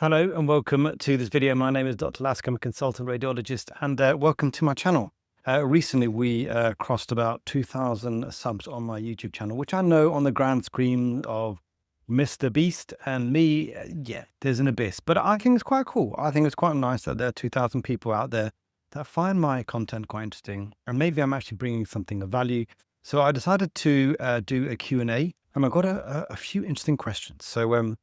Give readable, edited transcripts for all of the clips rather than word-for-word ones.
Hello and welcome to this video. My name is Dr. Lask. I'm a consultant radiologist and welcome to my channel. Recently, we crossed about 2,000 subs on my YouTube channel, which I know on the grand scheme of Mr. Beast and me, yeah, there's an abyss. But I think it's quite cool. I think it's quite nice that there are 2,000 people out there that find my content quite interesting. And maybe I'm actually bringing something of value. So I decided to do a Q and A, and I got a few interesting questions. So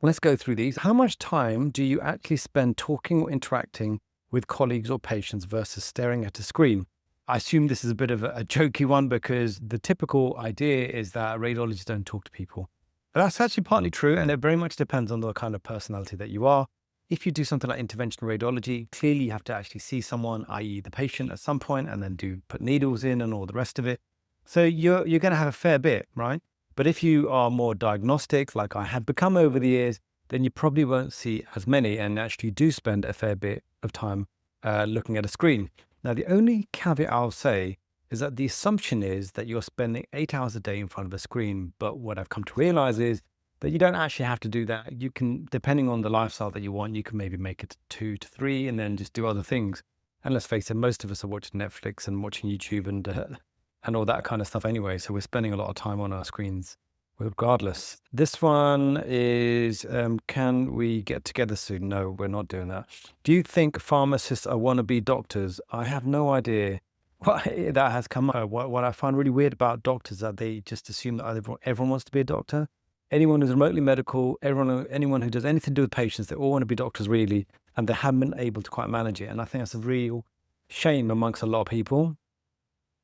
let's go through these. How much time do you actually spend talking or interacting with colleagues or patients versus staring at a screen? I assume this is a bit of a jokey one because the typical idea is that radiologists don't talk to people. But that's actually partly true, and it very much depends on the kind of personality that you are. If you do something like interventional radiology, clearly you have to actually see someone, i.e. the patient at some point, and then put needles in and all the rest of it. So you're going to have a fair bit, right? But if you are more diagnostic, like I have become over the years, then you probably won't see as many and actually do spend a fair bit of time looking at a screen. Now, the only caveat I'll say is that the assumption is that you're spending 8 hours a day in front of a screen. But what I've come to realize is that you don't actually have to do that. You can, depending on the lifestyle that you want, you can maybe make it 2 to 3 and then just do other things. And let's face it, most of us are watching Netflix and watching YouTube and all that kind of stuff anyway. So we're spending a lot of time on our screens regardless. This one is, can we get together soon? No, we're not doing that. Do you think pharmacists are wannabe doctors? I have no idea why that has come up. What I find really weird about doctors is that they just assume that everyone wants to be a doctor. Anyone who's remotely medical, anyone who does anything to do with patients, they all want to be doctors really, and they haven't been able to quite manage it. And I think that's a real shame amongst a lot of people.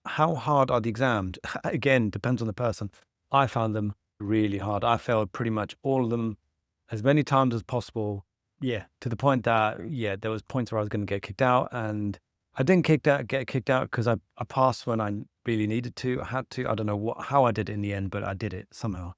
How hard are the exams? Again, depends on the person. I found them really hard. I failed pretty much all of them as many times as possible. Yeah, to the point that, yeah, there was points where I was going to get kicked out, and I didn't get kicked out because I passed when I really needed to. I had to. I don't know how I did it in the end, but I did it somehow.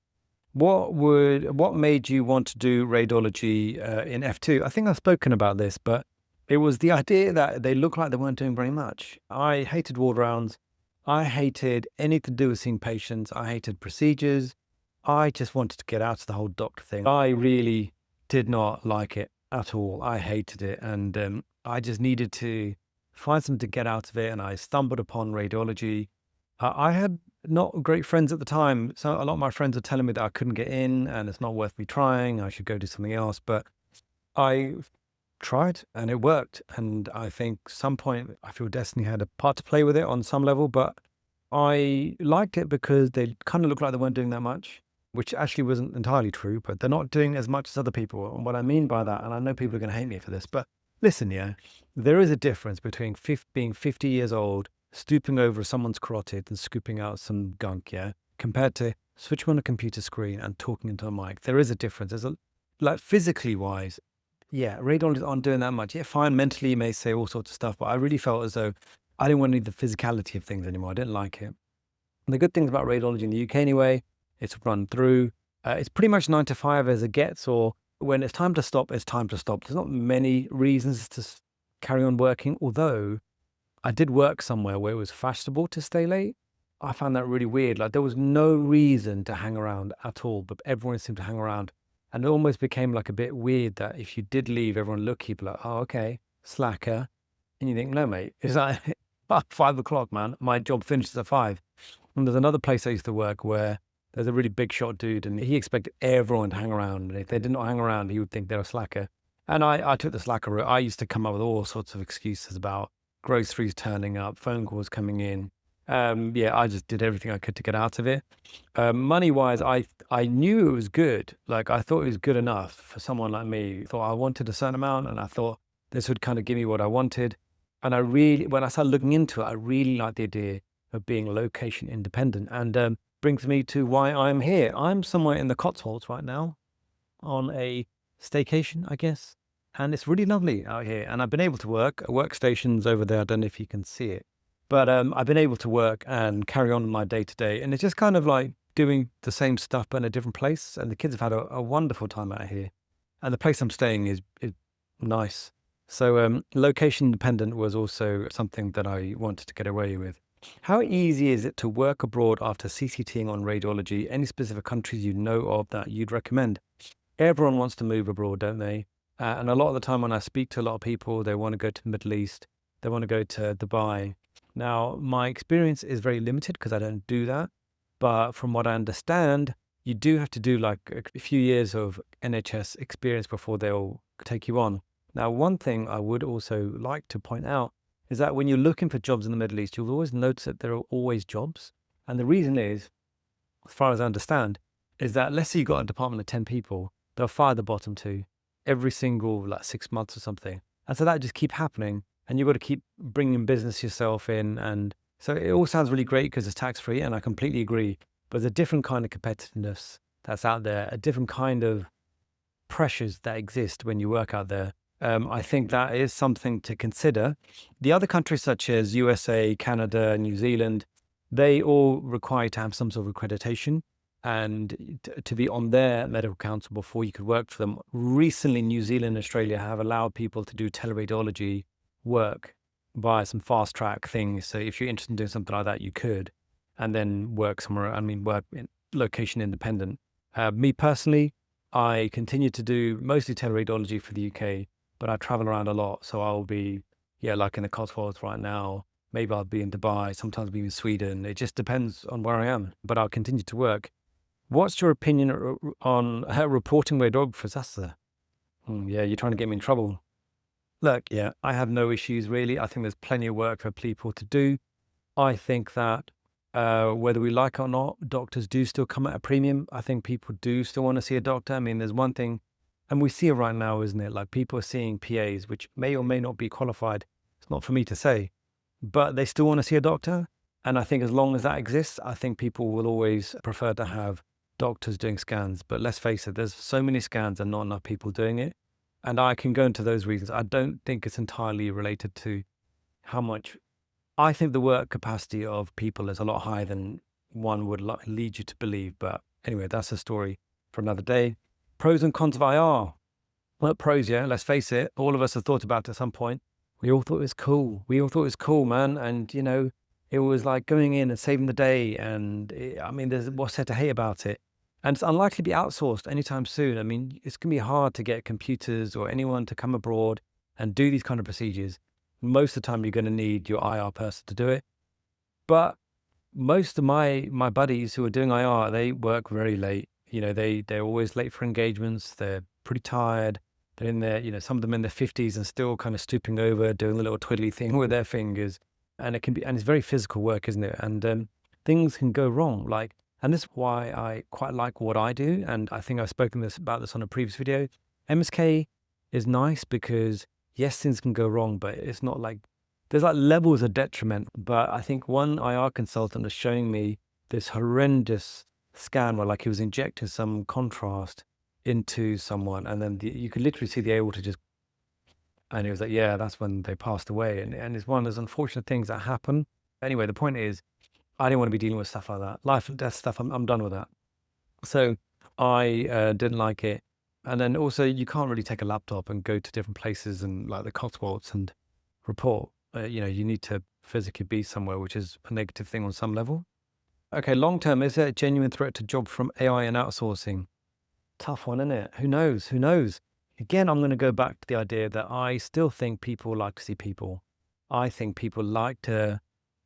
What made you want to do radiology in F2? I think I've spoken about this, but it was the idea that they looked like they weren't doing very much. I hated ward rounds. I hated anything to do with seeing patients. I hated procedures. I just wanted to get out of the whole doctor thing. I really did not like it at all. I hated it. And I just needed to find something to get out of it. And I stumbled upon radiology. I had not great friends at the time. So a lot of my friends are telling me that I couldn't get in and it's not worth me trying. I should go do something else. But I tried and it worked. And I think some point I feel destiny had a part to play with it on some level, but I liked it because they kind of looked like they weren't doing that much, which actually wasn't entirely true, but they're not doing as much as other people. And what I mean by that, and I know people are going to hate me for this, but listen, yeah, there is a difference between being 50 years old, stooping over someone's carotid and scooping out some gunk, yeah, compared to switching on a computer screen and talking into a mic. There is a difference. Like physically wise, yeah, radiologists aren't doing that much. Yeah, fine, mentally you may say all sorts of stuff, but I really felt as though I didn't want to need the physicality of things anymore. I didn't like it. And the good things about radiology in the UK anyway, it's run through. It's pretty much 9 to 5 as it gets, or when it's time to stop, it's time to stop. There's not many reasons to carry on working, although I did work somewhere where it was fashionable to stay late. I found that really weird. Like there was no reason to hang around at all, but everyone seemed to hang around. And it almost became like a bit weird that if you did leave, everyone looked at you like, oh, okay, slacker. And you think, no, mate, it's like 5 o'clock, man. My job finishes at 5. And there's another place I used to work where there's a really big shot dude and he expected everyone to hang around. And if they did not hang around, he would think they're a slacker. And I took the slacker route. I used to come up with all sorts of excuses about groceries turning up, phone calls coming in. Yeah, I just did everything I could to get out of it. Money-wise, I knew it was good. Like I thought it was good enough for someone like me. I thought I wanted a certain amount and I thought this would kind of give me what I wanted. And when I started looking into it, I really liked the idea of being location independent. And brings me to why I'm here. I'm somewhere in the Cotswolds right now on a staycation, I guess. And it's really lovely out here. And I've been able to workstations over there. I don't know if you can see it, but I've been able to work and carry on my day to day. And it's just kind of like doing the same stuff, but in a different place. And the kids have had a wonderful time out here. And the place I'm staying is nice. So location independent was also something that I wanted to get away with. How easy is it to work abroad after CCTing on radiology? Any specific countries you know of that you'd recommend? Everyone wants to move abroad, don't they? And a lot of the time when I speak to a lot of people, they want to go to the Middle East, they want to go to Dubai. Now, my experience is very limited because I don't do that. But from what I understand, you do have to do like a few years of NHS experience before they'll take you on. Now, one thing I would also like to point out is that when you're looking for jobs in the Middle East, you'll always notice that there are always jobs. And the reason is, as far as I understand, is that let's say you've got a department of 10 people, they'll fire the bottom two every single like 6 months or something. And so that just keep happening. And you've got to keep bringing business yourself in. And so it all sounds really great because it's tax free. And I completely agree. But there's a different kind of competitiveness that's out there, a different kind of pressures that exist when you work out there. I think that is something to consider. The other countries such as USA, Canada, New Zealand, they all require to have some sort of accreditation and to be on their medical council before you could work for them. Recently, New Zealand and Australia have allowed people to do teleradiology work by some fast track things. So if you're interested in doing something like that, you could, and then work somewhere, work in location independent. Me personally, I continue to do mostly teleradiology for the UK, but I travel around a lot. So I'll be, like in the Cotswolds right now. Maybe I'll be in Dubai, sometimes I'll be in Sweden. It just depends on where I am, but I'll continue to work. What's your opinion on reporting radiographers? You're trying to get me in trouble. Look, I have no issues really. I think there's plenty of work for people to do. I think that whether we like it or not, doctors do still come at a premium. I think people do still want to see a doctor. I mean, there's one thing, and we see it right now, isn't it? Like people are seeing PAs, which may or may not be qualified. It's not for me to say, but they still want to see a doctor. And I think as long as that exists, I think people will always prefer to have doctors doing scans. But let's face it, there's so many scans and not enough people doing it. And I can go into those reasons. I don't think it's entirely related to how much. I think the work capacity of people is a lot higher than one would lead you to believe. But anyway, that's a story for another day. Pros and cons of IR. Well, pros, let's face it. All of us have thought about it at some point. We all thought it was cool. We all thought it was cool, man. And, it was like going in and saving the day. And there's what's there to hate about it. And it's unlikely to be outsourced anytime soon. I mean, it's going to be hard to get computers or anyone to come abroad and do these kind of procedures. Most of the time, you're going to need your IR person to do it. But most of my buddies who are doing IR, they work very late. They're always late for engagements. They're pretty tired. They're in their, some of them in their 50s and still kind of stooping over, doing a little twiddly thing with their fingers. And it's very physical work, isn't it? And things can go wrong. And this is why I quite like what I do. And I think I've spoken about this on a previous video. MSK is nice because yes, things can go wrong, but it's not like there's like levels of detriment. But I think one IR consultant was showing me this horrendous scan where he was injecting some contrast into someone, and then you could literally see the aorta just, and he was like, that's when they passed away. And it's one of those unfortunate things that happen. Anyway, the point is, I didn't want to be dealing with stuff like that. Life and death stuff, I'm done with that. So I didn't like it. And then also, you can't really take a laptop and go to different places and like the Cotswolds and report. You need to physically be somewhere, which is a negative thing on some level. Okay, long term, is there a genuine threat to jobs from AI and outsourcing? Tough one, isn't it? Who knows? Again, I'm going to go back to the idea that I still think people like to see people. I think people like to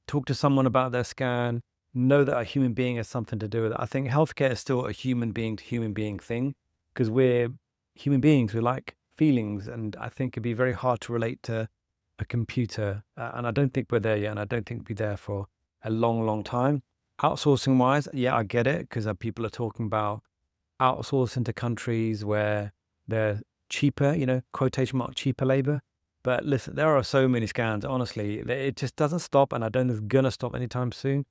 talk to someone about their scan, know that a human being has something to do with it. I think healthcare is still a human being to human being thing because we're human beings. We like feelings. And I think it'd be very hard to relate to a computer. And I don't think we're there yet. And I don't think we'll be there for a long, long time. Outsourcing wise, I get it because people are talking about outsourcing to countries where they're cheaper, quotation mark, cheaper labor. But listen, there are so many scans, honestly, it just doesn't stop. And I don't think it's going to stop anytime soon.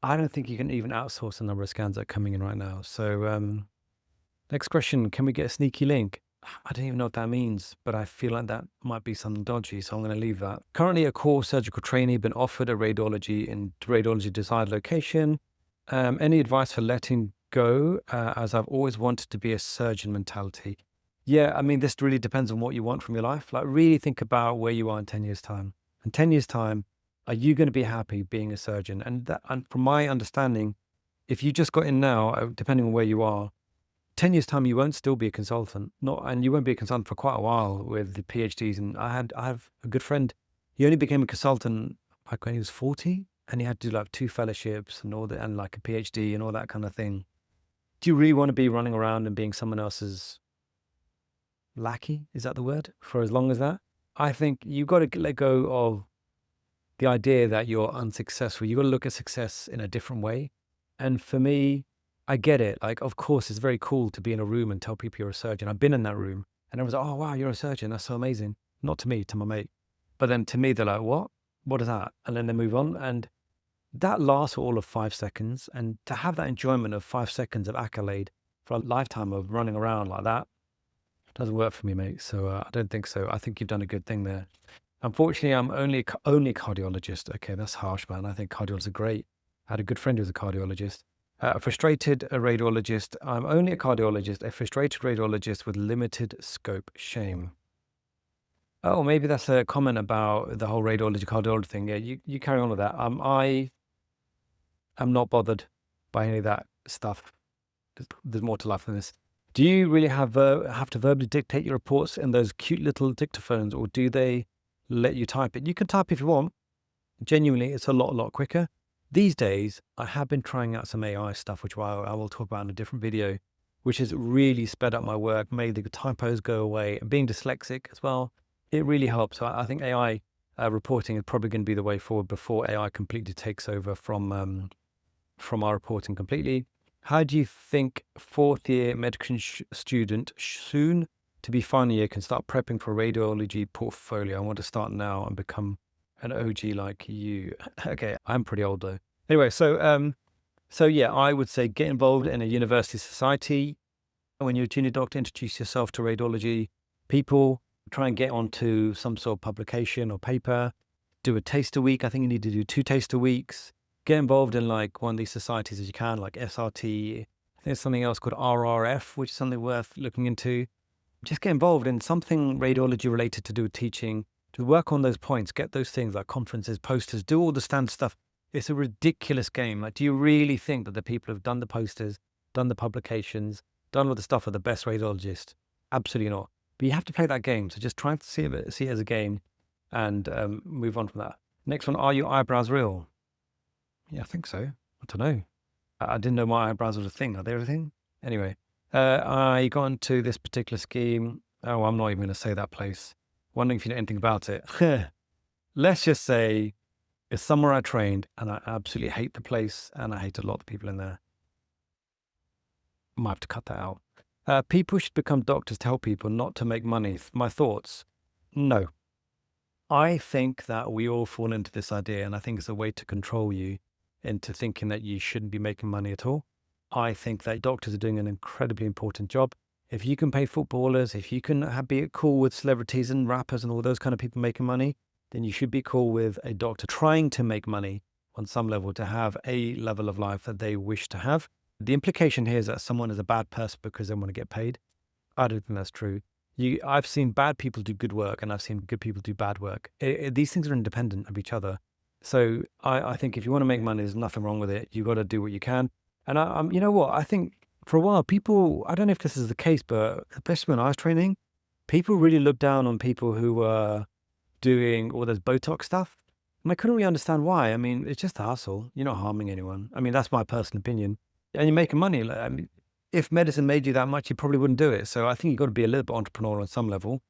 I don't think you can even outsource the number of scans that are coming in right now. So next question, can we get a sneaky link? I don't even know what that means, but I feel like that might be something dodgy, so I'm going to leave that. Currently a core surgical trainee, been offered a radiology desired location. Any advice for letting go, as I've always wanted to be a surgeon mentality? This really depends on what you want from your life. Really think about where you are in 10 years' time. In 10 years' time, are you going to be happy being a surgeon? And from my understanding, if you just got in now, depending on where you are, 10 years time, you won't still be a consultant, and you won't be a consultant for quite a while with the PhDs. And I have a good friend. He only became a consultant like when he was 40, and he had to do like 2 fellowships and all that, and like a PhD and all that kind of thing. Do you really want to be running around and being someone else's lackey? Is that the word? For as long as that? I think you've got to let go of the idea that you're unsuccessful. You've got to look at success in a different way. And for me, I get it. Like, of course, it's very cool to be in a room and tell people you're a surgeon. I've been in that room and everyone's like, oh, wow, you're a surgeon. That's so amazing. Not to me, to my mate. But then to me, they're like, what? What is that? And then they move on. And that lasts for all of 5 seconds. And to have that enjoyment of 5 seconds of accolade for a lifetime of running around like that doesn't work for me, mate. So I don't think so. I think you've done a good thing there. Unfortunately, I'm only a cardiologist. Okay, that's harsh, man. I think cardiologists are great. I had a good friend who was a cardiologist. A frustrated radiologist. I'm only a cardiologist, a frustrated radiologist with limited scope. Shame. Oh, maybe that's a comment about the whole radiology cardiology thing. Yeah, you carry on with that. I am not bothered by any of that stuff. There's more to life than this. Do you really have to verbally dictate your reports in those cute little dictaphones, or do they let you type it? You can type if you want. Genuinely, it's a lot quicker. These days, I have been trying out some AI stuff, which I will talk about in a different video, which has really sped up my work, made the typos go away, and being dyslexic as well, it really helps. So I think AI reporting is probably going to be the way forward before AI completely takes over from our reporting completely. How do you think 4th-year medical student soon to be final year can start prepping for a radiology portfolio? I want to start now and become an OG like you. Okay, I'm pretty old though. Anyway, so yeah, I would say get involved in a university society. When you're a junior doctor, introduce yourself to radiology people. Try and get onto some sort of publication or paper. Do a taster week. I think you need to do 2 taster weeks. Get involved in like one of these societies as you can, like SRT. I think there's something else called RRF, which is something worth looking into. Just get involved in something radiology related to do with teaching, to work on those points, get those things like conferences, posters, do all the standard stuff. It's a ridiculous game. Like, do you really think that the people who've done the posters, done the publications, done all the stuff are the best radiologists? Absolutely not. But you have to play that game. So just try to see it as a game and move on from that. Next one, are your eyebrows real? Yeah, I think so. I don't know. I didn't know my eyebrows was a thing. Are they a thing? Anyway, I got into this particular scheme. Oh, I'm not even going to say that place. Wondering if you know anything about it. Let's just say it's somewhere I trained and I absolutely hate the place and I hate a lot of people in there. Might have to cut that out. People should become doctors to help people, not to make money. My thoughts? No. I think that we all fall into this idea, and I think it's a way to control you into thinking that you shouldn't be making money at all. I think that doctors are doing an incredibly important job. If you can pay footballers, if you can be cool with celebrities and rappers and all those kind of people making money, then you should be cool with a doctor trying to make money on some level, to have a level of life that they wish to have. The implication here is that someone is a bad person because they want to get paid. I don't think that's true. I've seen bad people do good work and I've seen good people do bad work. These things are independent of each other. So I think if you want to make money, there's nothing wrong with it. You got to do what you can. And I'm, you know what? I think for a while, people, I don't know if this is the case, but especially when I was training, people really looked down on people who were doing all this Botox stuff. And I couldn't really understand why. I mean, it's just a hustle. You're not harming anyone. I mean, that's my personal opinion. And you're making money. Like, I mean, if medicine made you that much, you probably wouldn't do it. So I think you've got to be a little bit entrepreneurial on some level.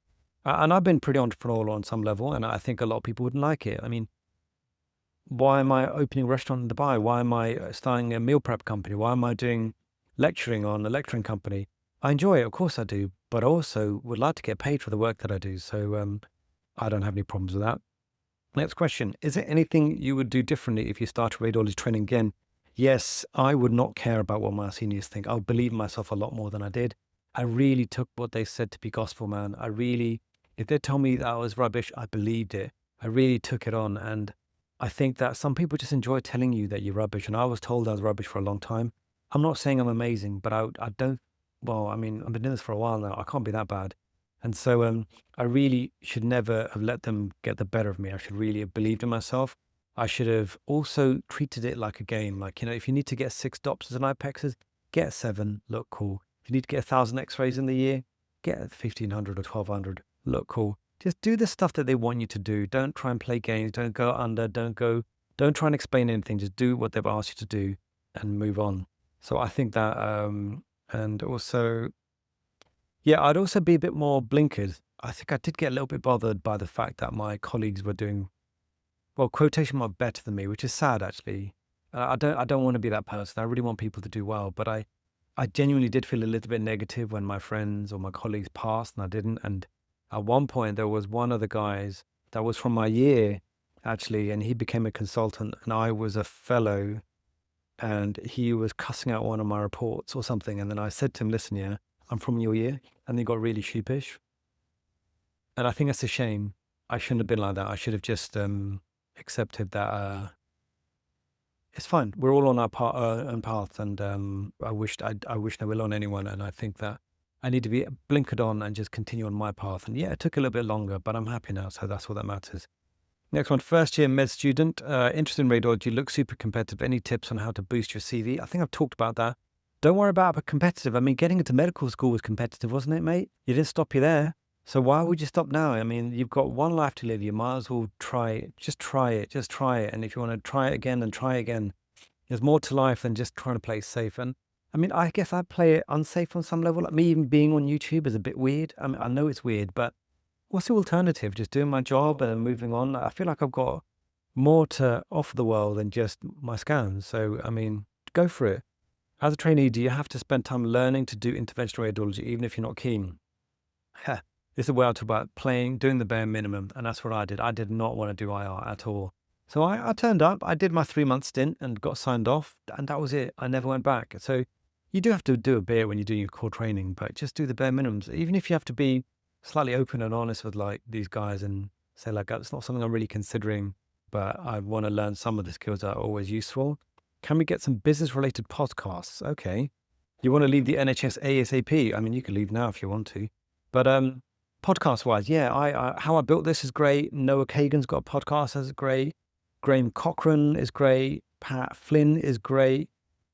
And I've been pretty entrepreneurial on some level, and I think a lot of people wouldn't like it. I mean, why am I opening a restaurant in Dubai? Why am I starting a meal prep company? Why am I doing lecturing on a lecturing company? I enjoy it, of course I do, but I also would like to get paid for the work that I do. So I don't have any problems with that. Next question. Is there anything you would do differently if you started radiology training again? Yes, I would not care about what my seniors think. I would believe in myself a lot more than I did. I really took what they said to be gospel, man. If they told me that I was rubbish, I believed it. I really took it on. And I think that some people just enjoy telling you that you're rubbish. And I was told I was rubbish for a long time. I'm not saying I'm amazing, but I don't, well, I mean, I've been doing this for a while now. I can't be that bad. And so I really should never have let them get the better of me. I should really have believed in myself. I should have also treated it like a game. Like, if you need to get 6 DOPS and IPEXs, get 7, look cool. If you need to get 1,000 x-rays in the year, get 1,500 or 1,200. Look cool. Just do the stuff that they want you to do. Don't try and play games. Don't go under. Don't try and explain anything. Just do what they've asked you to do and move on. So I think that, and also, yeah, I'd also be a bit more blinkered. I think I did get a little bit bothered by the fact that my colleagues were doing, well, quotation mark, better than me, which is sad actually. I don't want to be that person. I really want people to do well, but I genuinely did feel a little bit negative when my friends or my colleagues passed and I didn't. And at one point, there was one of the guys that was from my year, actually, and he became a consultant and I was a fellow, and he was cussing out one of my reports or something. And then I said to him, listen, yeah, I'm from your year. And he got really sheepish. And I think that's a shame. I shouldn't have been like that. I should have just accepted that it's fine. We're all on our own path, and I wish no ill on anyone. And I think that I need to be blinkered on and just continue on my path. And yeah, it took a little bit longer, but I'm happy now, so that's what that matters. Next one, first year med student, interested in radiology, looks super competitive. Any tips on how to boost your CV? I think I've talked about that. Don't worry about competitive. I mean, getting into medical school was competitive, wasn't it, mate? You didn't stop you there. So why would you stop now? I mean, you've got one life to live. You might as well try it. Just try it. Just try it. And if you want to try it again, then try again. There's more to life than just trying to play it safe. And I mean, I guess I play it unsafe on some level. Like me even being on YouTube is a bit weird. I mean, I know it's weird, but what's the alternative? Just doing my job and moving on? I feel like I've got more to offer the world than just my scans. So, I mean, go for it. As a trainee, do you have to spend time learning to do interventional radiology, even if you're not keen? This is where I talk about doing the bare minimum. And that's what I did. I did not want to do IR at all. So I turned up, I did my 3-month stint and got signed off, and that was it. I never went back. So you do have to do a bit when you're doing your core training, but just do the bare minimums. Even if you have to be slightly open and honest with like these guys and say like, it's not something I'm really considering, but I want to learn some of the skills that are always useful. Can we get some business related podcasts? Okay. You want to leave the NHS ASAP? I mean, you can leave now if you want to, but podcast wise, yeah, I How I Built This is great. Noah Kagan's got a podcast that's great. Graham Cochran is great. Pat Flynn is great.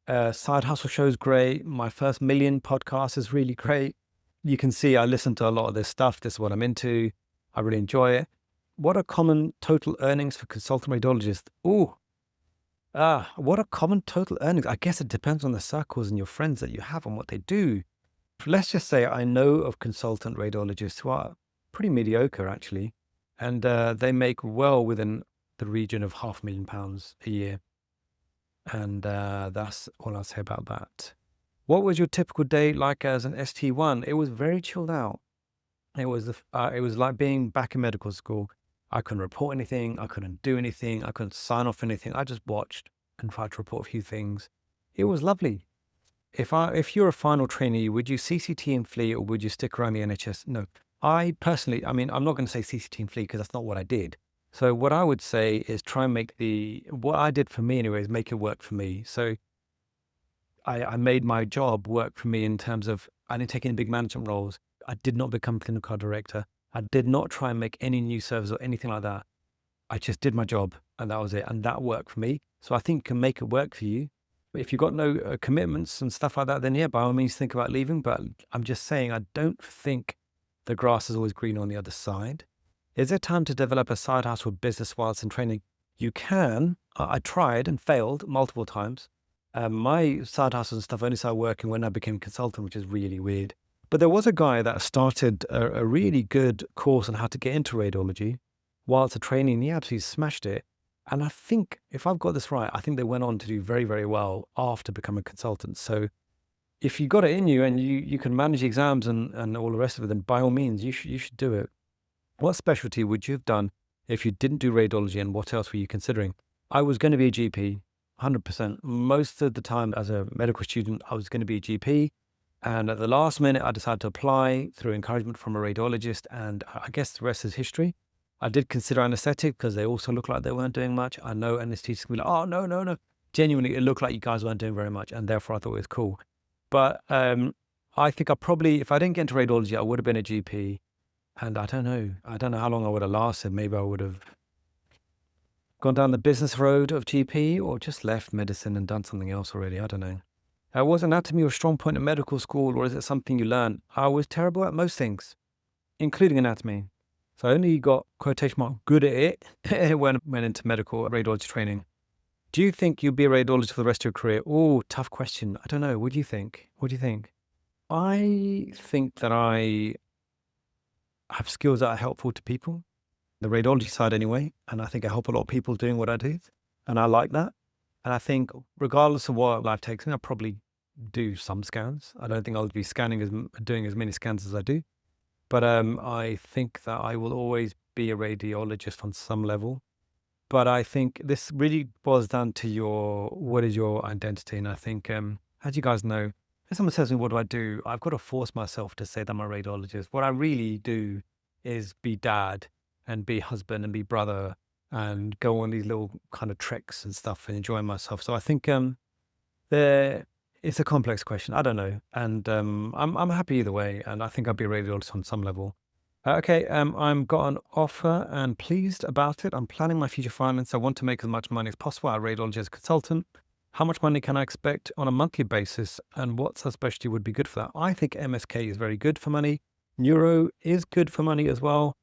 Side Hustle Show is great. My First Million podcast is really great. You can see I listen to a lot of this stuff. This is what I'm into. I really enjoy it. What are common total earnings for consultant radiologists? What are common total earnings? I guess it depends on the circles and your friends that you have and what they do. Let's just say I know of consultant radiologists who are pretty mediocre actually, and they make well within the region of £500,000 a year. And that's all I'll say about that. What was your typical day like as an ST1? It was very chilled out. It was like being back in medical school. I couldn't report anything. I couldn't do anything. I couldn't sign off anything. I just watched and tried to report a few things. It was lovely. If you're a final trainee, would you CCT and flee, or would you stick around the NHS? No. I personally, I mean, I'm not going to say CCT and flee because that's not what I did. So what I would say is try and what I did for me anyway, is make it work for me. So I made my job work for me in terms of, I didn't take any big management roles. I did not become clinical director. I did not try and make any new service or anything like that. I just did my job and that was it. And that worked for me. So I think you can make it work for you. But if you've got no commitments and stuff like that, then yeah, by all means think about leaving. But I'm just saying, I don't think the grass is always green on the other side. Is there time to develop a side hustle business whilst in training? You can. I tried and failed multiple times. My side hustle and stuff only started working when I became a consultant, which is really weird. But there was a guy that started a really good course on how to get into radiology whilst a trainee, and he absolutely smashed it. And I think, if I've got this right, I think they went on to do very, very well after becoming a consultant. So if you got it in you and you can manage exams and all the rest of it, then by all means, you should do it. What specialty would you have done if you didn't do radiology, and what else were you considering? I was going to be a GP, 100%. Most of the time as a medical student, I was going to be a GP. And at the last minute, I decided to apply through encouragement from a radiologist. And I guess the rest is history. I did consider anesthetic because they also looked like they weren't doing much. I know anesthetists will be like, oh, no. Genuinely, it looked like you guys weren't doing very much. And therefore, I thought it was cool. But I think if I didn't get into radiology, I would have been a GP. And I don't know how long I would have lasted. Maybe I would have gone down the business road of GP or just left medicine and done something else already. I don't know. Was anatomy your strong point in medical school, or is it something you learn? I was terrible at most things, including anatomy. So I only got quotation mark good at it when I went into medical radiology training. Do you think you'll be a radiologist for the rest of your career? Oh, tough question. I don't know. What do you think? What do you think? I think that I have skills that are helpful to people, the radiology side anyway. And I think I help a lot of people doing what I do. And I like that. And I think regardless of what life takes me, I'll probably do some scans. I don't think I'll be doing as many scans as I do. But I think that I will always be a radiologist on some level. But I think this really boils down to what is your identity? And I think, as you guys know, if someone says to me, what do I do? I've got to force myself to say that I'm a radiologist. What I really do is be dad and be husband and be brother and go on these little kind of treks and stuff and enjoy myself. So I think there it's a complex question. I don't know. And I'm happy either way. And I think I'll be a radiologist on some level. Okay, I'm got an offer and pleased about it. I'm planning my future finance. I want to make as much money as possible. I radiology as a consultant. How much money can I expect on a monthly basis, and what subspecialty would be good for that? I think MSK is very good for money. Neuro is good for money as well.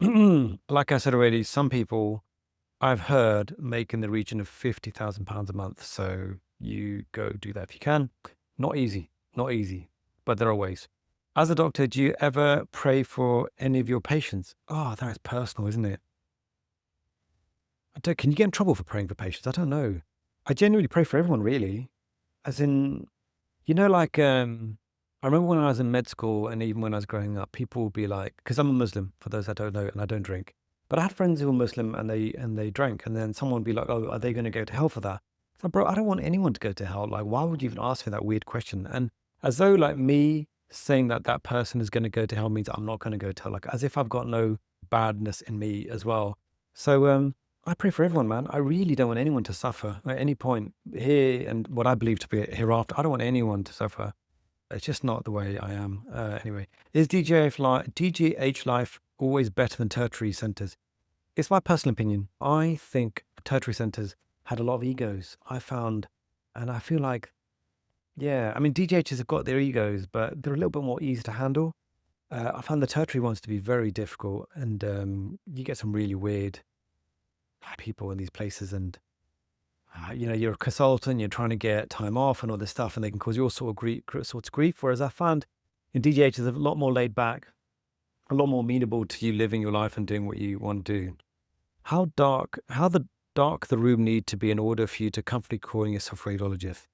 Like I said already, some people I've heard make in the region of £50,000 a month. So you go do that if you can. Not easy, but there are ways. As a doctor, do you ever pray for any of your patients? Oh, that is personal, isn't it? Can you get in trouble for praying for patients? I don't know. I genuinely pray for everyone, really. As in, like, I remember when I was in med school and even when I was growing up, people would be like, because I'm a Muslim, for those that don't know, and I don't drink. But I had friends who were Muslim and they drank, and then someone would be like, oh, are they going to go to hell for that? So, bro, I don't want anyone to go to hell. Like, why would you even ask me that weird question? And as though, like, me saying that that person is going to go to hell means I'm not going to go to hell, like as if I've got no badness in me as well. So I pray for everyone, man. I really don't want anyone to suffer at any point here and what I believe to be hereafter. I don't want anyone to suffer. It's just not the way I am. Anyway, is DGH life always better than tertiary centers? It's my personal opinion. I think tertiary centers had a lot of egos. I found, and I feel like, yeah, I mean, DGHs have got their egos, but they're a little bit more easy to handle. I found the tertiary ones to be very difficult, and you get some really weird people in these places. And you're a consultant, you're trying to get time off and all this stuff, and they can cause you all sorts of grief. Whereas I found in DGH is a lot more laid back, a lot more amenable to you living your life and doing what you want to do. How dark the room need to be in order for you to comfortably call yourself a radiologist?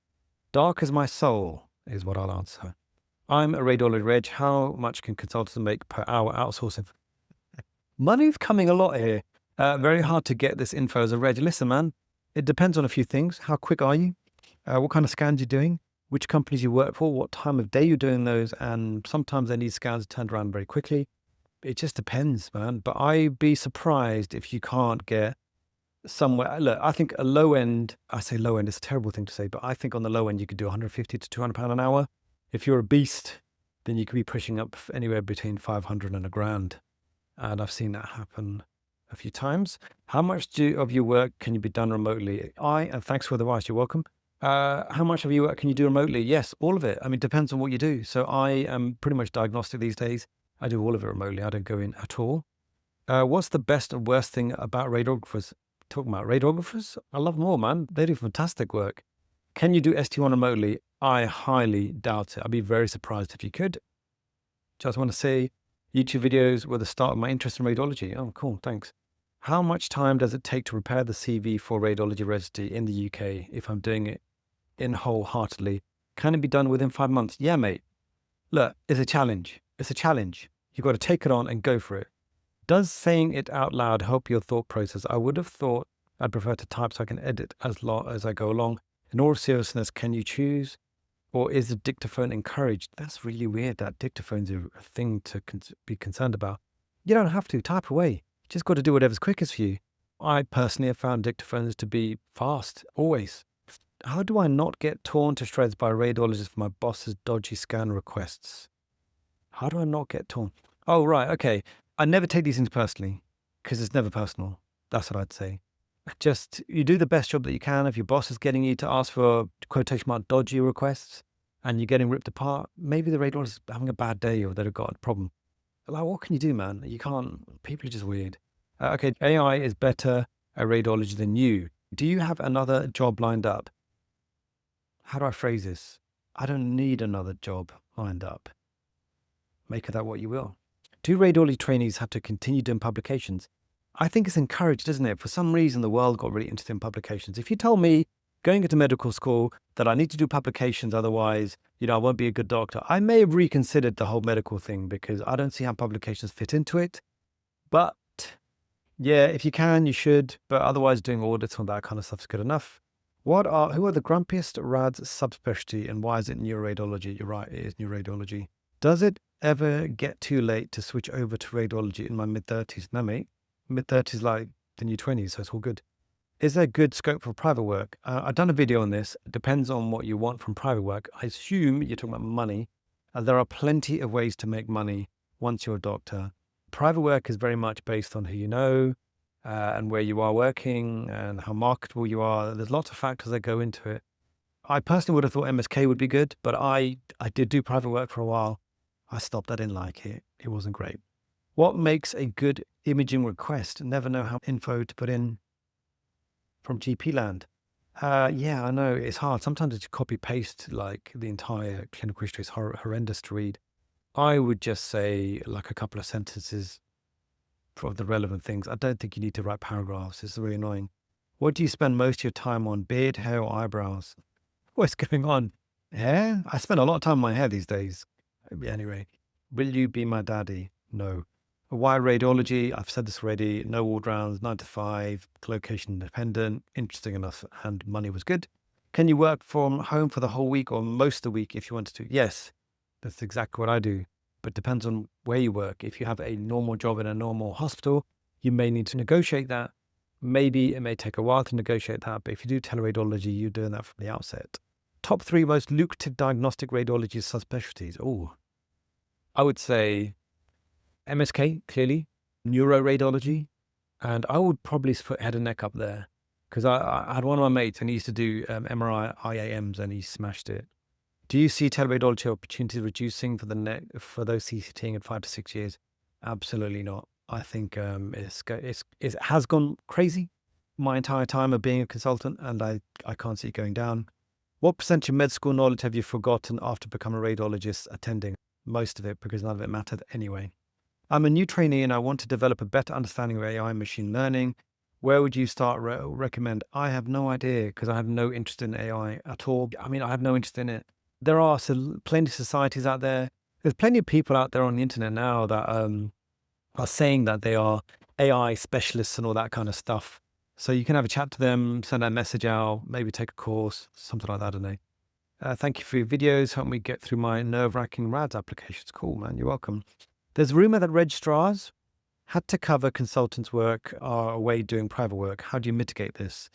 Dark as my soul is what I'll answer. I'm a radiology reg. How much can consultants make per hour outsourcing? Money's coming a lot here. Very hard to get this info as a reg. Listen, man, it depends on a few things. How quick are you? What kind of scans you're doing? Which companies you work for? What time of day you're doing those? And sometimes they need scans turned around very quickly. It just depends, man. But I'd be surprised if you can't get somewhere. Look, I think a low end, I say low end, it's a terrible thing to say, but I think on the low end, you could do 150 to 200 pound an hour. If you're a beast, then you could be pushing up anywhere between 500 and £1,000. And I've seen that happen a few times. How much of your work can you be done remotely? And thanks for the advice, you're welcome. How much of your work can you do remotely? Yes, all of it. I mean, it depends on what you do. So I am pretty much diagnostic these days. I do all of it remotely. I don't go in at all. What's the best and worst thing about radiographers? Talking about radiographers, I love them all, man. They do fantastic work. Can you do ST1 remotely? I highly doubt it. I'd be very surprised if you could. Just want to say YouTube videos were the start of my interest in radiology. Oh, cool. Thanks. How much time does it take to prepare the CV for radiology residency in the UK if I'm doing it in wholeheartedly? Can it be done within 5 months? Yeah, mate. Look, it's a challenge. It's a challenge. You've got to take it on and go for it. Does saying it out loud help your thought process? I would have thought I'd prefer to type so I can edit as I go along. In all seriousness, can you choose? Or is the dictaphone encouraged? That's really weird that dictaphones are a thing to be concerned about. You don't have to. Type away. You just got to do whatever's quickest for you. I personally have found dictaphones to be fast, always. How do I not get torn to shreds by radiologists for my boss's dodgy scan requests? How do I not get torn? Oh, right. Okay. I never take these things personally because it's never personal. That's what I'd say. Just, you do the best job that you can. If your boss is getting you to ask for quotation mark dodgy requests and you're getting ripped apart, maybe the radiologist is having a bad day or they've got a problem. Like, what can you do, man? You can't, people are just weird. Okay, AI is better at radiology than you. Do you have another job lined up? How do I phrase this? I don't need another job lined up. Make of that what you will. Do radiology trainees have to continue doing publications? I think it's encouraged, isn't it? For some reason, the world got really interested in publications. If you told me going into medical school that I need to do publications, otherwise, I won't be a good doctor, I may have reconsidered the whole medical thing because I don't see how publications fit into it. But yeah, if you can, you should. But otherwise, doing audits and that kind of stuff is good enough. Who are the grumpiest rads subspecialty and why is it neuroradiology? You're right, it is neuroradiology. Does it ever get too late to switch over to radiology in my mid-30s? No, mate. Mid-30s like the new 20s, so it's all good. Is there good scope for private work? I've done a video on this. It depends on what you want from private work. I assume you're talking about money. There are plenty of ways to make money once you're a doctor. Private work is very much based on who you know and where you are working and how marketable you are. There's lots of factors that go into it. I personally would have thought MSK would be good, but I did do private work for a while. I stopped. I didn't like it. It wasn't great. What makes a good imaging request? Never know how info to put in from GP land. Yeah, I know it's hard. Sometimes it's copy paste like the entire clinical history is horrendous to read. I would just say like a couple of sentences for the relevant things. I don't think you need to write paragraphs. It's really annoying. What do you spend most of your time on? Beard, hair, or eyebrows? What's going on? Hair? I spend a lot of time on my hair these days. Anyway, will you be my daddy? No. Why radiology? I've said this already. No ward rounds, 9 to 5, location independent, interesting enough, and money was good. Can you work from home for the whole week or most of the week if you wanted to? Yes, that's exactly what I do. But depends on where you work. If you have a normal job in a normal hospital, you may need to negotiate that. Maybe it may take a while to negotiate that, but if you do teleradiology, you're doing that from the outset. Top 3 most lucrative diagnostic radiology subspecialties. Oh, I would say MSK, clearly, neuroradiology, and I would probably put head and neck up there because I had one of my mates and he used to do MRI IAMs and he smashed it. Do you see teleradiology opportunities reducing for those CCTing in 5 to 6 years? Absolutely not. I think it has gone crazy my entire time of being a consultant, and I can't see it going down. What percentage of med school knowledge have you forgotten after becoming a radiologist attending? Most of it, because none of it mattered anyway. I'm a new trainee and I want to develop a better understanding of AI and machine learning. Where would you start recommend? I have no idea because I have no interest in AI at all. I mean, I have no interest in it. There are plenty of societies out there. There's plenty of people out there on the internet now that are saying that they are AI specialists and all that kind of stuff. So you can have a chat to them, send a message out, maybe take a course, something like that, I don't know. Thank you for your videos. Help me get through my nerve-wracking RADS applications. Cool, man. You're welcome. There's a rumor that registrars had to cover consultants' work are away doing private work. How do you mitigate this?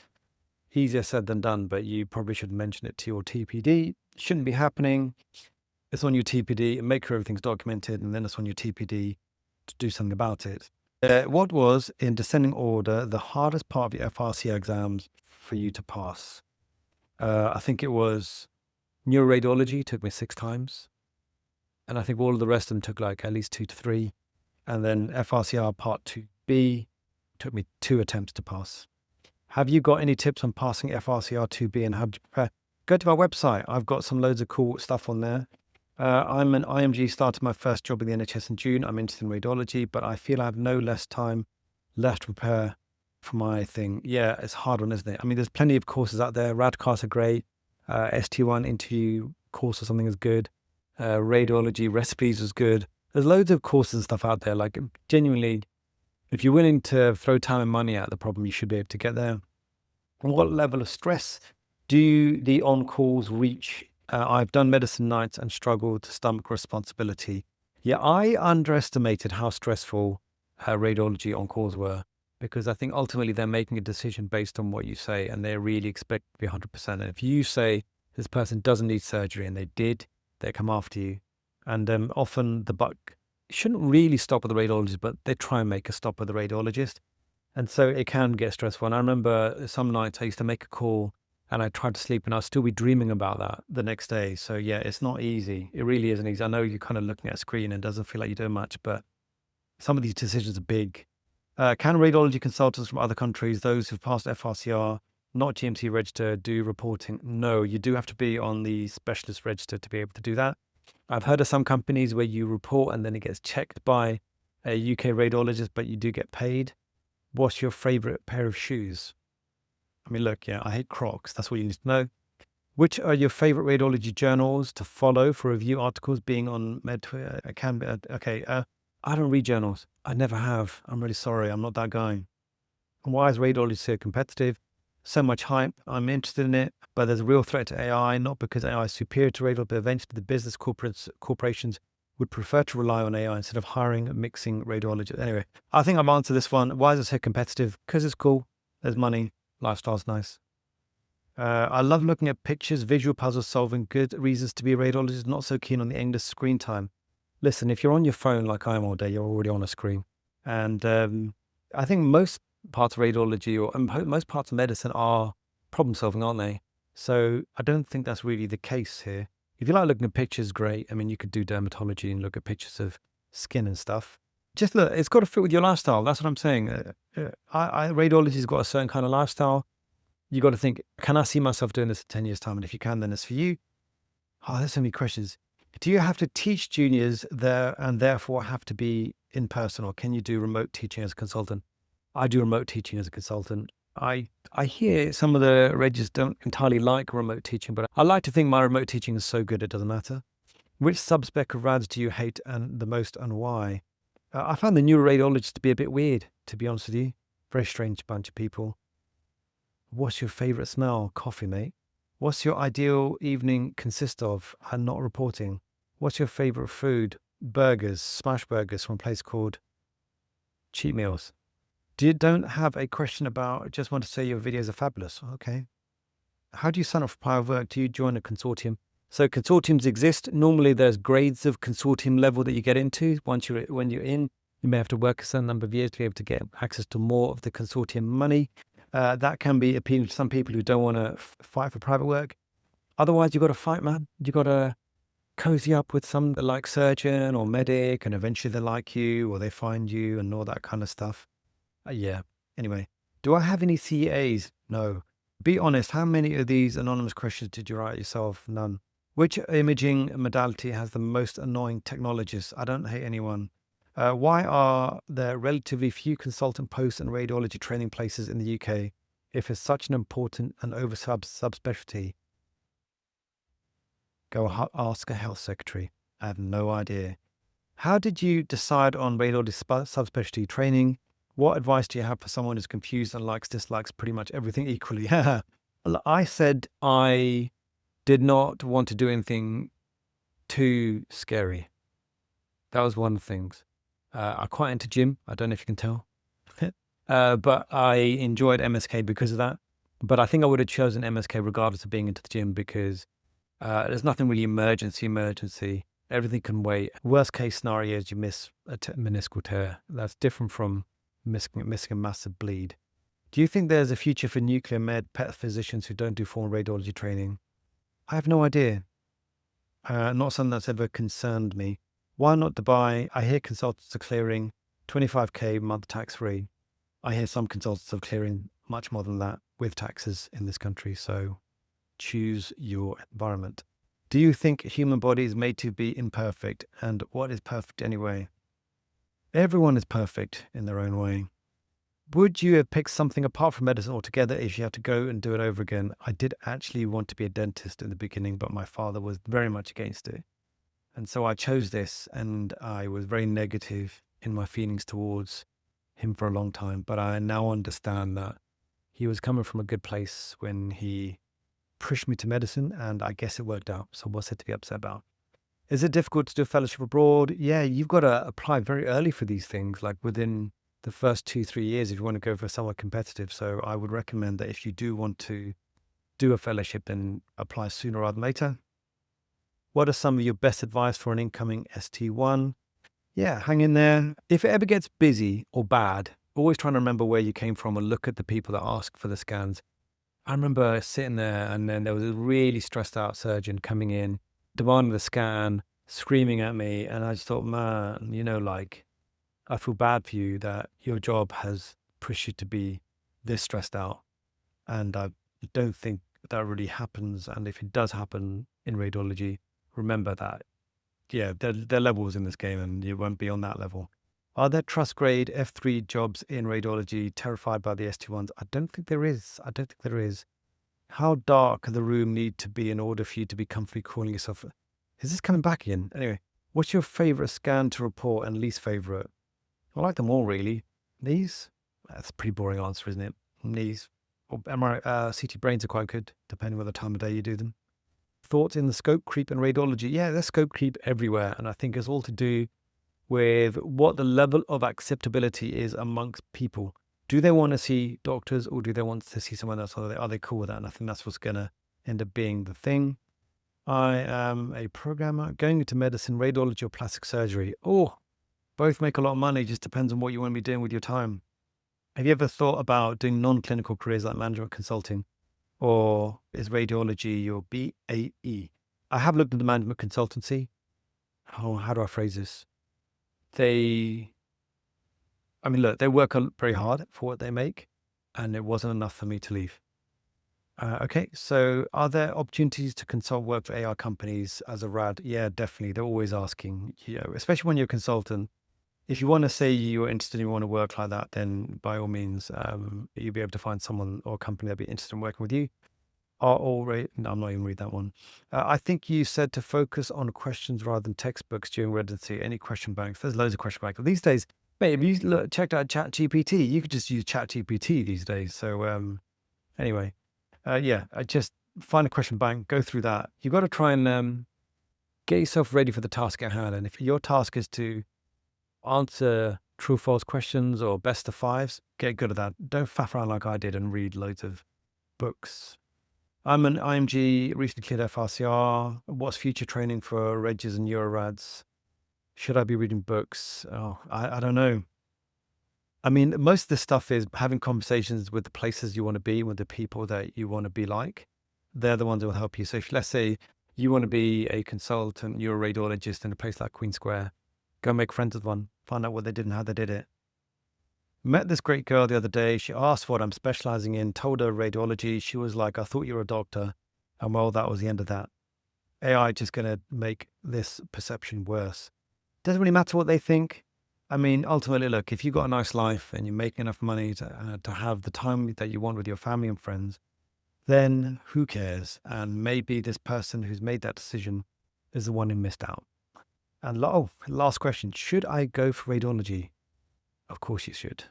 Easier said than done, but you probably should mention it to your TPD. Shouldn't be happening. It's on your TPD and make sure everything's documented, and then it's on your TPD to do something about it. What was, in descending order, the hardest part of your FRC exams for you to pass? I think it was neuroradiology, took me 6 times. And I think all of the rest of them took like at least 2 to 3. And then FRCR Part 2B took me 2 attempts to pass. Have you got any tips on passing FRCR 2B and how do you prepare? Go to my website. I've got some loads of cool stuff on there. I'm an IMG, started my first job in the NHS in June. I'm interested in radiology, but I feel I have no less time left to prepare for my thing. Yeah, it's a hard one, isn't it? I mean, there's plenty of courses out there. Radcast are great. ST1 interview course or something is good. Radiology recipes is good. There's loads of courses and stuff out there. Like, genuinely, if you're willing to throw time and money at the problem, you should be able to get there. What level of stress do the on-calls reach? I've done medicine nights and struggled to stomach responsibility. Yeah, I underestimated how stressful radiology on-calls were, because I think ultimately they're making a decision based on what you say, and they really expect to be 100%. And if you say this person doesn't need surgery and they did, they come after you. And often the buck shouldn't really stop with the radiologist, but they try and make a stop with the radiologist. And so it can get stressful. And I remember some nights I used to make a call and I tried to sleep and I'll still be dreaming about that the next day. So yeah, it's not easy. It really isn't easy. I know you're kind of looking at a screen and it doesn't feel like you're doing much, but some of these decisions are big. Can radiology consultants from other countries, those who've passed FRCR, not GMC register, do reporting? No, you do have to be on the specialist register to be able to do that. I've heard of some companies where you report and then it gets checked by a UK radiologist, but you do get paid. What's your favorite pair of shoes? I mean, look, yeah, I hate Crocs. That's what you need to know. Which are your favorite radiology journals to follow for review articles being on MedTwitter? I can be, okay. I don't read journals. I never have. I'm really sorry. I'm not that guy. Why is radiology so competitive? So much hype. I'm interested in it, but there's a real threat to AI, not because AI is superior to radiology, but eventually the business corporations would prefer to rely on AI instead of hiring and mixing radiologists. Anyway, I think I've answered this one. Why is it so competitive? Because it's cool. There's money. Lifestyle's nice. I love looking at pictures, visual puzzle solving. Good reasons to be a radiologist. Not so keen on the endless screen time. Listen, if you're on your phone like I am all day, you're already on a screen. And I think most parts of radiology or most parts of medicine are problem solving, aren't they? So I don't think that's really the case here. If you like looking at pictures, great. I mean, you could do dermatology and look at pictures of skin and stuff. Just look, it's got to fit with your lifestyle. That's what I'm saying. Radiology's got a certain kind of lifestyle. You got to think, can I see myself doing this in 10 years' time? And if you can, then it's for you. Oh, there's so many questions. Do you have to teach juniors there and therefore have to be in person, or can you do remote teaching as a consultant? I do remote teaching as a consultant. I hear some of the regs don't entirely like remote teaching, but I like to think my remote teaching is so good it doesn't matter. Which subspec of rads do you hate and the most, and why? I found the neuroradiologists to be a bit weird, to be honest with you. Very strange bunch of people. What's your favorite smell? Coffee, mate. What's your ideal evening consist of and not reporting? What's your favorite food? Burgers, smash burgers from a place called Cheatmeals. Don't have a question about, just want to say your videos are fabulous. Okay. How do you sign up for private work? Do you join a consortium? So consortiums exist. Normally there's grades of consortium level that you get into. When you're in, you may have to work a certain number of years to be able to get access to more of the consortium money. That can be appealing to some people who don't want to fight for private work. Otherwise, you've got to fight, man. You've got to cozy up with some like surgeon or medic, and eventually they like you or they find you and all that kind of stuff. Yeah. Anyway, do I have any CAs? No. Be honest, how many of these anonymous questions did you write yourself? None. Which imaging modality has the most annoying technologists? I don't hate anyone. Why are there relatively few consultant posts and radiology training places in the UK if it's such an important and over subspecialty? Go ask a health secretary. I have no idea. How did you decide on radiology subspecialty training? What advice do you have for someone who's confused and dislikes pretty much everything equally? I said I did not want to do anything too scary. That was one of the things. I quite into gym. I don't know if you can tell. But I enjoyed MSK because of that. But I think I would have chosen MSK regardless of being into the gym because there's nothing really emergency. Everything can wait. Worst case scenario is you miss a meniscal tear. That's different from missing a massive bleed. Do you think there's a future for nuclear med pet physicians who don't do formal radiology training? I have no idea. Not something that's ever concerned me. Why not Dubai? I hear consultants are clearing 25k a month tax-free. I hear some consultants are clearing much more than that with taxes in this country. So choose your environment. Do you think human body is made to be imperfect? And what is perfect anyway? Everyone is perfect in their own way. Would you have picked something apart from medicine altogether if you had to go and do it over again? I did actually want to be a dentist in the beginning, but my father was very much against it. And so I chose this, and I was very negative in my feelings towards him for a long time. But I now understand that he was coming from a good place when he pushed me to medicine, and I guess it worked out. So what's it to be upset about? Is it difficult to do a fellowship abroad? Yeah, you've got to apply very early for these things, like within the first 2-3 years if you want to go for somewhat competitive. So I would recommend that if you do want to do a fellowship, then apply sooner rather than later. What are some of your best advice for an incoming ST1? Yeah, hang in there. If it ever gets busy or bad, always trying to remember where you came from and look at the people that ask for the scans. I remember sitting there and then there was a really stressed out surgeon coming in, demanding the scan, screaming at me. And I just thought, man, like, I feel bad for you that your job has pushed you to be this stressed out. And I don't think that really happens. And if it does happen in radiology, remember that, yeah, there are levels in this game and you won't be on that level. Are there trust grade F3 jobs in radiology? Terrified by the ST ones? I don't think there is. I don't think there is. How dark the room need to be in order for you to be comfortably calling yourself? Is this coming back in? Anyway, what's your favorite scan to report and least favorite? I like them all, really. Knees? That's a pretty boring answer, isn't it? Knees. Or MRI, CT brains are quite good, depending on the time of day you do them. Thoughts in the scope creep in radiology? Yeah, there's scope creep everywhere. And I think it's all to do with what the level of acceptability is amongst people. Do they want to see doctors or do they want to see someone else? Are they cool with that? And I think that's what's going to end up being the thing. I am a programmer going into medicine, radiology or plastic surgery. Oh, both make a lot of money. Just depends on what you want to be doing with your time. Have you ever thought about doing non-clinical careers like management consulting? Or is radiology your BAE? I have looked at the management consultancy. Oh, how do I phrase this? They work very hard for what they make, and it wasn't enough for me to leave. Okay, so are there opportunities to consult work for AI companies as a rad? Yeah, definitely. They're always asking, especially when you're a consultant. If you want to say you're interested and you want to work like that, then by all means, you'll be able to find someone or a company that'll be interested in working with you. No, I'm not even read that one. I think you said to focus on questions rather than textbooks during residency. Any question banks? There's loads of question banks. These days, mate, if you checked out ChatGPT, you could just use ChatGPT these days. So anyway, I just find a question bank, go through that. You've got to try and get yourself ready for the task at hand. And if your task is to answer true false questions or best of fives, get good at that. Don't faff around like I did and read loads of books. I'm an IMG, recently cleared FRCR. What's future training for Regs and Eurorads? Should I be reading books? Oh, I don't know. I mean, most of this stuff is having conversations with the places you want to be, with the people that you want to be like. They're the ones that will help you. So if, let's say, you want to be a consultant, you're a radiologist in a place like Queen Square, go make friends with one, find out what they did and how they did it. Met this great girl the other day. She asked what I'm specializing in, told her radiology. She was like, I thought you were a doctor. And well, that was the end of that. AI just going to make this perception worse. Doesn't really matter what they think. I mean, ultimately, look, if you've got a nice life and you're making enough money to have the time that you want with your family and friends, then who cares? And maybe this person who's made that decision is the one who missed out. And last question, should I go for radiology? Of course you should.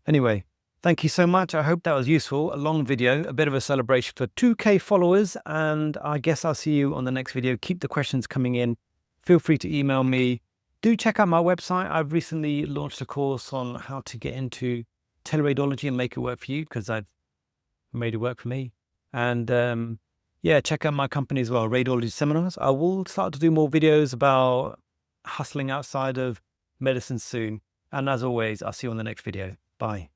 Anyway, thank you so much. I hope that was useful. A long video, a bit of a celebration for 2K followers. And I guess I'll see you on the next video. Keep the questions coming in. Feel free to email me. Do check out my website. I've recently launched a course on how to get into teleradiology and make it work for you, because I've made it work for me. And check out my company as well, Radiology Seminars. I will start to do more videos about hustling outside of medicine soon. And as always, I'll see you on the next video. Bye.